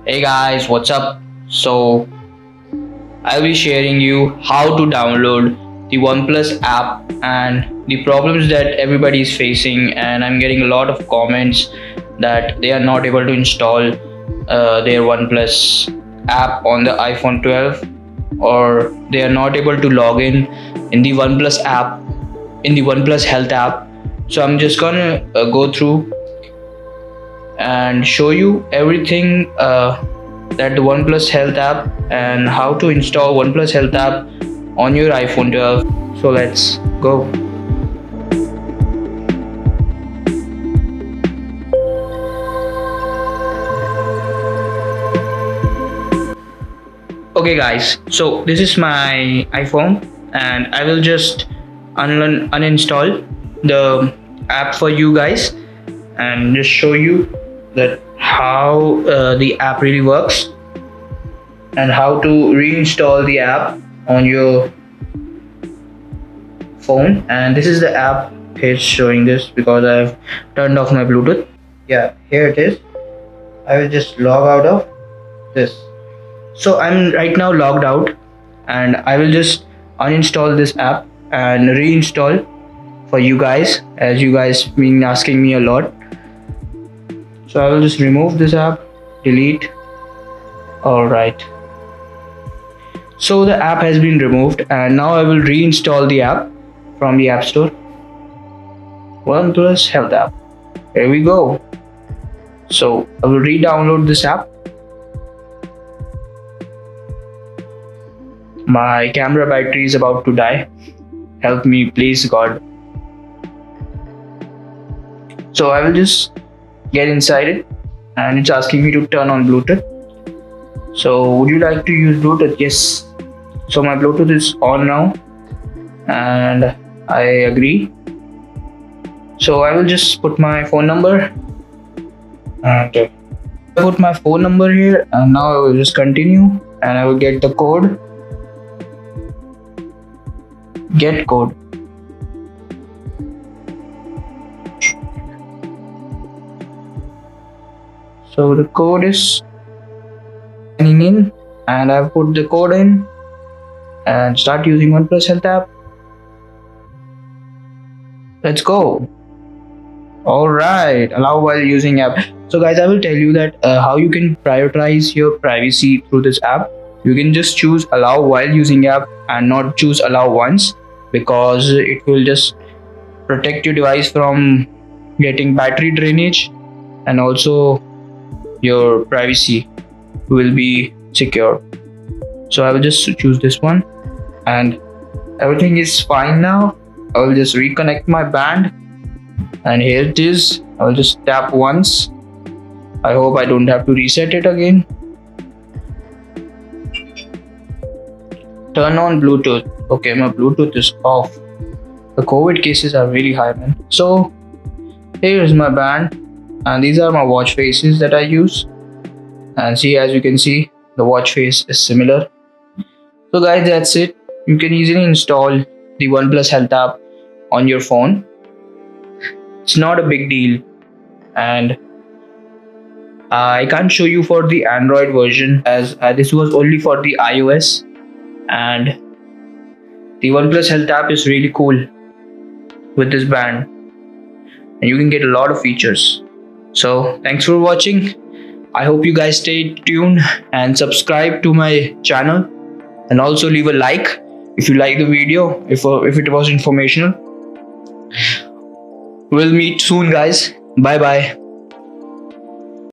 Hey guys, what's up? So I'll be sharing you how to download the OnePlus app and the problems that everybody is facing, and I'm getting a lot of comments that they are not able to install their OnePlus app on the iPhone 12, or they are not able to log in the OnePlus app, in the OnePlus Health app. So I'm just gonna go through and show you everything that the OnePlus Health app and how to install OnePlus Health app on your iPhone 12. So let's go. Okay guys, so this is my iPhone and I will just uninstall the app for you guys and just show you that how the app really works and how to reinstall the app on your phone. And this is the app. It's showing this because I've turned off my Bluetooth. Yeah, here it is. I will just log out of this. So I'm right now logged out and I will just uninstall this app and reinstall for you guys, as you guys been asking me a lot. So I will just remove this app, delete. All right. So the app has been removed and now I will reinstall the app from the App Store. OnePlus Health app. Here we go. So I will re-download this app. My camera battery is about to die. Help me, please, God. So I will just get inside it and it's asking me to turn on Bluetooth. So would you like to use Bluetooth? Yes. So my Bluetooth is on now and I agree. So I will just put my phone number. Okay. I put my phone number here and now I will just continue and I will get the code. Get code. So the code is signing in and I've put the code in and start using OnePlus Health app. Let's go. All right, allow while using app. So guys, I will tell you that how you can prioritize your privacy through this app. You can just choose allow while using app and not choose allow once, because it will just protect your device from getting battery drainage and also your privacy will be secure. So I will just choose this one and everything is fine now. I will just reconnect my band and here it is. I will just tap once. I hope I don't have to reset it again. Turn on Bluetooth. Okay, my Bluetooth is off. The COVID cases are really high, man. So here is my band and these are my watch faces that I use. And see, as you can see, the watch face is similar. So guys, that's it. You can easily install the OnePlus Health app on your phone. It's not a big deal, and I can't show you for the Android version as this was only for the iOS, and the OnePlus Health app is really cool with this band and you can get a lot of features. So thanks for watching. I hope you guys stay tuned and subscribe to my channel and also leave a like if you like the video, if it was informational. We'll meet soon guys. Bye bye.